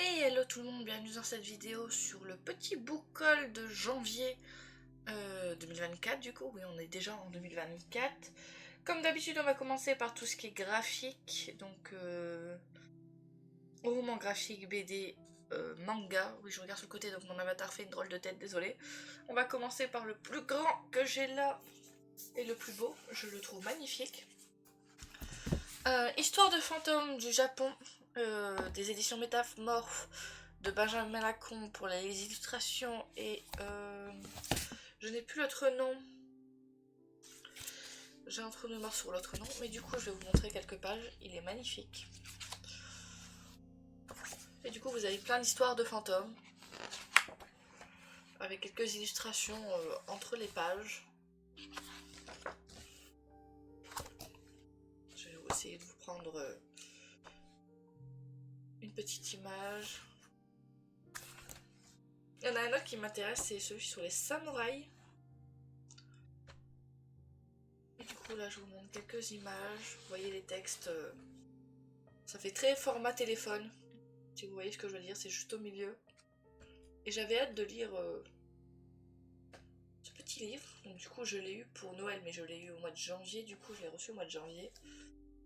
Et hello tout le monde, bienvenue dans cette vidéo sur le petit book haul de janvier 2024 du coup, oui on est déjà en 2024. Comme d'habitude on va commencer par tout ce qui est graphique, donc roman graphique, BD, manga. Oui je regarde sur le côté donc mon avatar fait une drôle de tête, désolé. On va commencer par le plus grand que j'ai là et le plus beau, je le trouve magnifique. Histoire de fantômes du Japon, des éditions Métamorphes de Benjamin Lacombe pour les illustrations et je n'ai plus l'autre nom. J'ai un trou de mémoire sur l'autre nom, mais du coup je vais vous montrer quelques pages, il est magnifique. Et du coup vous avez plein d'histoires de fantômes, avec quelques illustrations entre les pages. Je vais essayer de vous prendre une petite image. Il y en a un autre qui m'intéresse, c'est celui sur les samouraïs. Et du coup là je vous montre quelques images, vous voyez les textes, ça fait très format téléphone, si vous voyez ce que je veux dire, c'est juste au milieu. Et j'avais hâte de lire ce petit livre, donc du coup je l'ai eu pour Noël, mais je l'ai eu au mois de janvier, du coup je l'ai reçu au mois de janvier.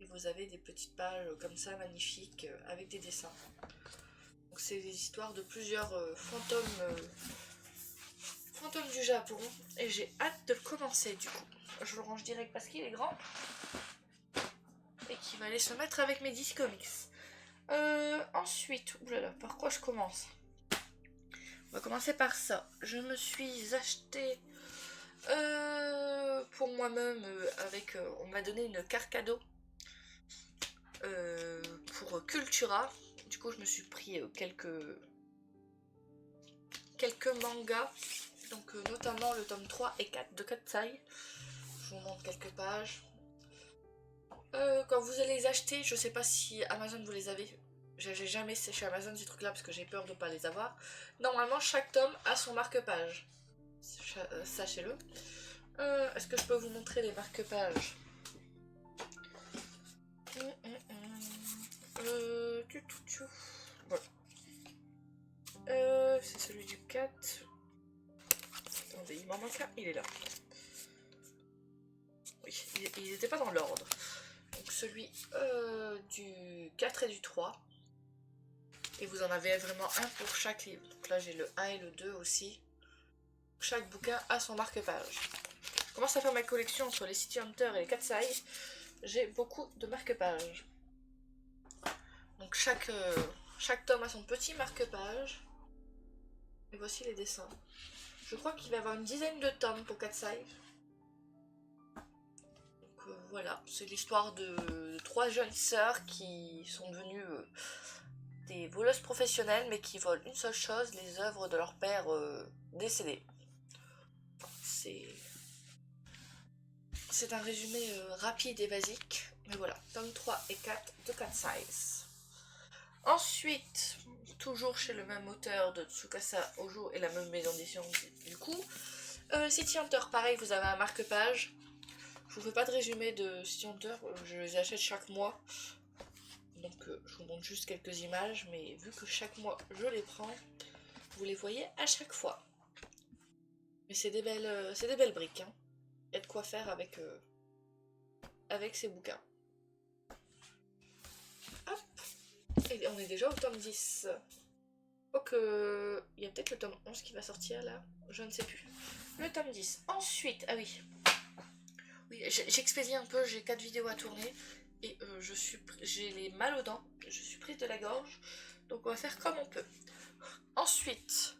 Et vous avez des petites pages comme ça, magnifiques, avec des dessins. Donc c'est des histoires de plusieurs fantômes du Japon, et j'ai hâte de le commencer du coup. Je le range direct parce qu'il est grand, et qu'il va aller se mettre avec mes 10 comics. Ensuite, oulala, par quoi je commence? On va commencer par ça. Je me suis acheté pour moi-même on m'a donné une carte cadeau pour Cultura. Du coup, je me suis pris quelques mangas, donc notamment le tome 3 et 4 de Katsai. Je vous montre quelques pages. Quand vous allez les acheter, je sais pas si Amazon vous les avez. J'ai jamais essayé chez Amazon ces trucs là parce que j'ai peur de pas les avoir. Normalement chaque tome a son marque-page. Sachez-le. Est-ce que je peux vous montrer les marque-pages? Voilà. C'est celui du 4. Attendez, il m'en manque un, il est là. Oui, il n'était pas dans l'ordre. Donc celui du 4 et du 3. Et vous en avez vraiment un pour chaque livre. Donc là j'ai le 1 et le 2 aussi. Chaque bouquin a son marque-page. Je commence à faire ma collection entre les City Hunter et les Katsai. J'ai beaucoup de marque-pages. Donc chaque tome a son petit marque-page. Et voici les dessins. Je crois qu'il va y avoir une dizaine de tomes pour Katsai. Donc voilà, c'est l'histoire de 3 jeunes sœurs qui sont devenues des voleuses professionnelles, mais qui volent une seule chose, les œuvres de leur père décédé. C'est un résumé rapide et basique, mais voilà, tome 3 et 4 de Katsai. Ensuite, toujours chez le même auteur de Tsukasa Ojo et la même maison d'édition du coup, City Hunter, pareil, vous avez un marque-page. Je vous fais pas de résumé de City Hunter, je les achète chaque mois. Donc je vous montre juste quelques images, mais vu que chaque mois je les prends, vous les voyez à chaque fois. Mais c'est des belles briques, hein. Il y a de quoi faire avec ces bouquins. Hop. Et on est déjà au tome 10. Donc il y a peut-être le tome 11 qui va sortir là, je ne sais plus. Le tome 10. Ensuite, ah oui. Oui, j'expédie un peu, j'ai 4 vidéos à tourner. Et j'ai les mal aux dents, je suis prise de la gorge. Donc on va faire comme on peut. Ensuite,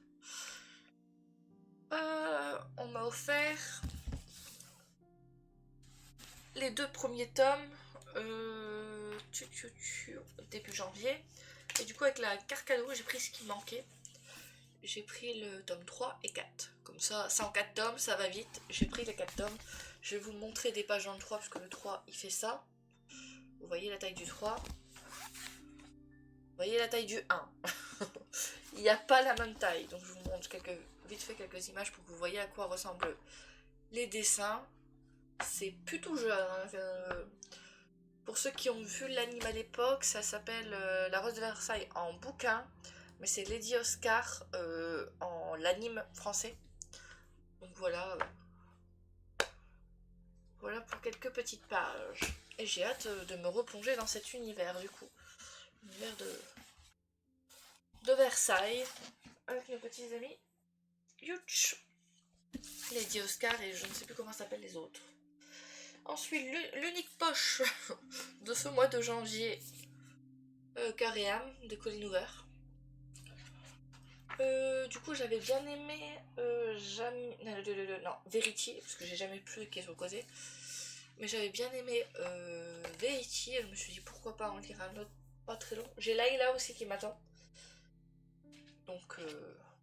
on m'a offert les 2 premiers tomes début janvier. Et du coup avec la carte cadeau j'ai pris ce qui manquait. J'ai pris le tome 3 et 4. Comme ça, c'est en 4 tomes, ça va vite. J'ai pris les 4 tomes. Je vais vous montrer des pages dans le 3 parce que le 3 il fait ça. Vous voyez la taille du 3. Vous voyez la taille du 1. Il n'y a pas la même taille. Donc je vous montre vite fait quelques images pour que vous voyez à quoi ressemblent les dessins. C'est plutôt jeune. Hein. Pour ceux qui ont vu l'anime à l'époque, ça s'appelle La Rose de Versailles en bouquin. mais c'est Lady Oscar en l'anime français. Donc voilà, voilà pour quelques petites pages. Et j'ai hâte de me replonger dans cet univers du coup. Univers de Versailles. Avec nos petits amis. Youch. Lady Oscar et je ne sais plus comment s'appellent les autres. Ensuite, l'unique poche de ce mois de janvier. Cœur et âme de Colleen Hoover. Du coup, j'avais bien aimé non, Verity, parce que j'ai jamais plus qui est sur le côté. Mais j'avais bien aimé Verity, et je me suis dit pourquoi pas en lire un autre pas très long. J'ai Layla aussi qui m'attend. Donc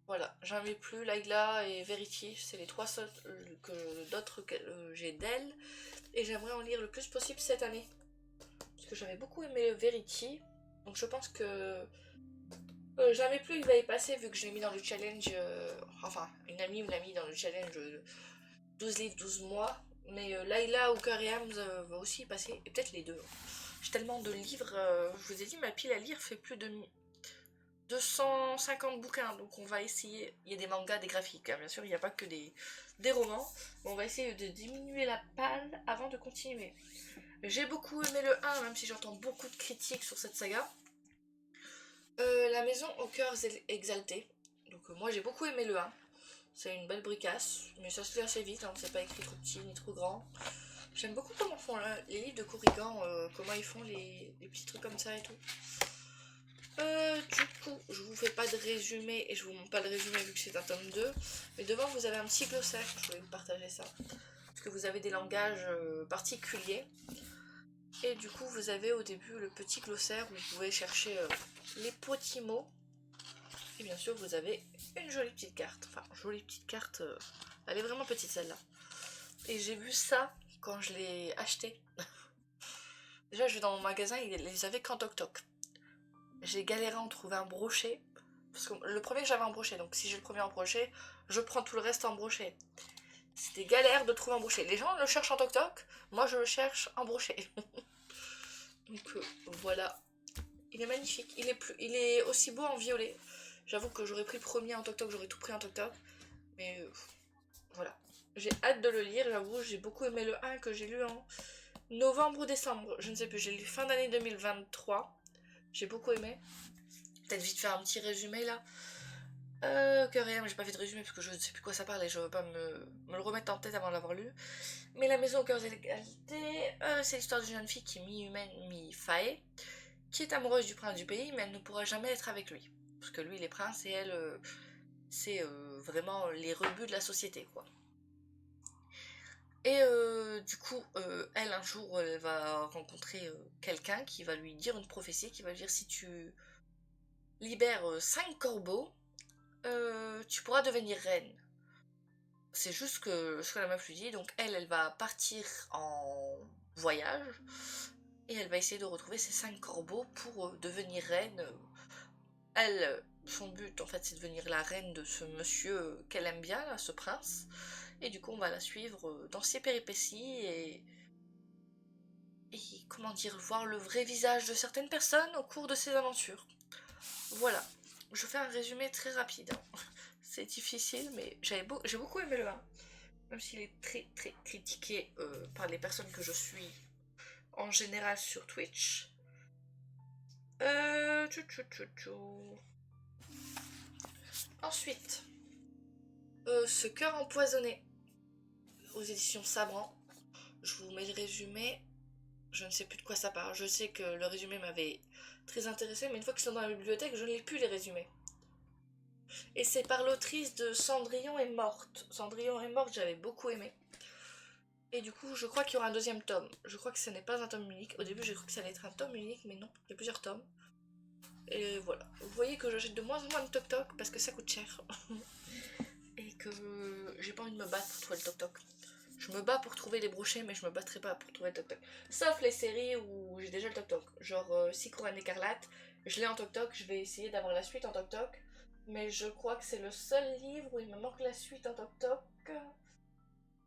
voilà, j'en ai plus. Layla et Verity, c'est les trois seuls d'autres que j'ai d'elle. Et j'aimerais en lire le plus possible cette année. Parce que j'avais beaucoup aimé Verity. Donc je pense que jamais plus il va y passer vu que je l'ai mis dans le challenge. Enfin, une amie me l'a mis dans le challenge 12 livres, 12 mois. Mais Layla ou Karyam va aussi y passer. Et peut-être les deux. J'ai tellement de livres. Je vous ai dit, ma pile à lire fait plus de 250 bouquins. Donc on va essayer. Il y a des mangas, des graphiques. Hein, bien sûr, il n'y a pas que des romans. Mais on va essayer de diminuer la palle avant de continuer. J'ai beaucoup aimé le 1, même si j'entends beaucoup de critiques sur cette saga. La maison aux cœurs exaltés. Donc moi j'ai beaucoup aimé le 1. C'est une belle bricasse, mais ça se lit assez vite, hein, c'est pas écrit trop petit ni trop grand. J'aime beaucoup comment font les livres de Corrigan, comment ils font les petits trucs comme ça et tout. Du coup, je vous fais pas de résumé et je vous montre pas de résumé vu que c'est un tome 2. Mais devant vous avez un petit glossaire, je voulais vous partager ça. Parce que vous avez des langages particuliers. Et du coup, vous avez au début le petit glossaire où vous pouvez chercher les petits mots. Et bien sûr, vous avez une jolie petite carte. Enfin, jolie petite carte. Elle est vraiment petite celle-là. Et j'ai vu ça quand je l'ai acheté. Déjà, je vais dans mon magasin, ils les avaient qu'en toc-toc. J'ai galéré à en trouver un brochet. Parce que le premier, j'avais en brochet. Donc si j'ai le premier en brochet, je prends tout le reste en brochet. C'était galère de trouver un brochet. Les gens le cherchent en toc-toc. Moi, je le cherche en brochet. Donc voilà. Il est magnifique. Il est aussi beau en violet. J'avoue que j'aurais pris le premier en toc-toc, j'aurais tout pris en toc-toc. Mais voilà. J'ai hâte de le lire, j'avoue. J'ai beaucoup aimé le 1 que j'ai lu en novembre ou décembre. Je ne sais plus. J'ai lu fin d'année 2023. J'ai beaucoup aimé. Peut-être vite faire un petit résumé là. Que rien, mais j'ai pas fait de résumé parce que je ne sais plus quoi ça parle et je veux pas me le remettre en tête avant de l'avoir lu. Mais La maison aux cœurs égalité, c'est l'histoire d'une jeune fille qui est mi-humaine, mi-fae, qui est amoureuse du prince du pays, mais elle ne pourra jamais être avec lui. Parce que lui, il est prince et elle, c'est vraiment les rebuts de la société, quoi. Et du coup, elle, un jour, elle va rencontrer quelqu'un qui va lui dire une prophétie, qui va lui dire si tu libères 5 corbeaux, tu pourras devenir reine. C'est juste que ce que la meuf lui dit, donc elle va partir en voyage, et elle va essayer de retrouver ces 5 corbeaux pour devenir reine. Elle, son but en fait c'est de devenir la reine de ce monsieur qu'elle aime bien, là, ce prince. Et du coup on va la suivre dans ses péripéties et comment dire, voir le vrai visage de certaines personnes au cours de ses aventures. Voilà, je fais un résumé très rapide. Hein. C'est difficile mais j'ai beaucoup aimé le 1. Même s'il est très très critiqué par les personnes que je suis en général sur Twitch. Ensuite, ce cœur empoisonné aux éditions Sabran. Je vous mets le résumé. Je ne sais plus de quoi ça parle. Je sais que le résumé m'avait très intéressé, mais une fois qu'ils sont dans la bibliothèque, je ne lis plus les résumés. Et c'est par l'autrice de Cendrillon est morte. Cendrillon est morte, j'avais beaucoup aimé. Et du coup, je crois qu'il y aura un deuxième tome. Je crois que ce n'est pas un tome unique. Au début, j'ai cru que ça allait être un tome unique, mais non, il y a plusieurs tomes. Et voilà. Vous voyez que j'achète de moins en moins de toc-toc parce que ça coûte cher. Et que j'ai pas envie de me battre pour trouver le toc-toc. Je me bats pour trouver les brochets, mais je me battrai pas pour trouver le toc-toc. Sauf les séries où j'ai déjà le toc-toc. Genre Cycroane écarlate, je l'ai en toc-toc, je vais essayer d'avoir la suite en toc-toc. Mais je crois que c'est le seul livre où il me manque la suite en toc-toc.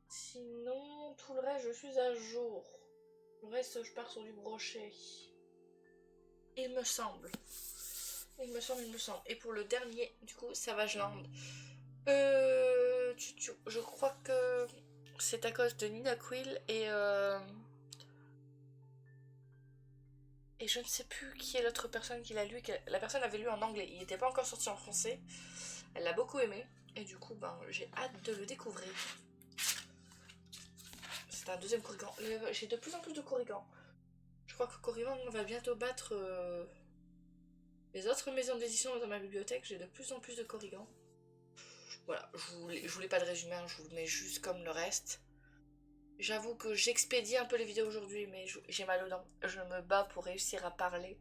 Sinon, tout le reste, je suis à jour. Le reste, je pars sur du brochet. Il me semble. il me semble. Et pour le dernier, du coup, Savage Land. Je crois que c'est à cause de Nina Quill et je ne sais plus qui est l'autre personne qui l'a lu. La personne l'avait lu en anglais. Il n'était pas encore sorti en français. Elle l'a beaucoup aimé. Et du coup, ben, j'ai hâte de le découvrir. C'est un deuxième Corrigan. J'ai de plus en plus de Corrigan. Je crois que Corrigan va bientôt battre les autres maisons d'édition dans ma bibliothèque. J'ai de plus en plus de Corrigan. Voilà, je voulais pas le résumé, hein, je vous le mets juste comme le reste. J'avoue que j'expédie un peu les vidéos aujourd'hui, mais j'ai mal aux dents. Je me bats pour réussir à parler.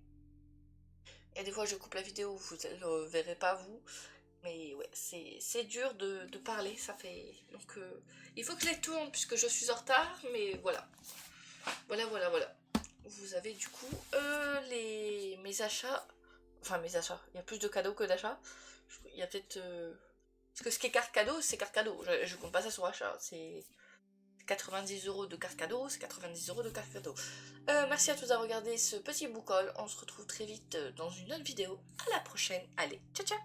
Et des fois, je coupe la vidéo, vous ne le verrez pas vous. Mais ouais, c'est dur de parler, ça fait... Donc, il faut que je les tourne puisque je suis en retard, mais voilà. Voilà. Vous avez du coup mes achats. Enfin, mes achats. Il y a plus de cadeaux que d'achats. Il y a peut-être... Parce que ce qui est carte cadeau, c'est carte cadeau. Je compte pas ça sur achat. C'est 90 € de carte cadeau, c'est 90 € de carte cadeau. Merci à tous d'avoir regardé ce petit book haul. On se retrouve très vite dans une autre vidéo. À la prochaine. Allez, ciao ciao.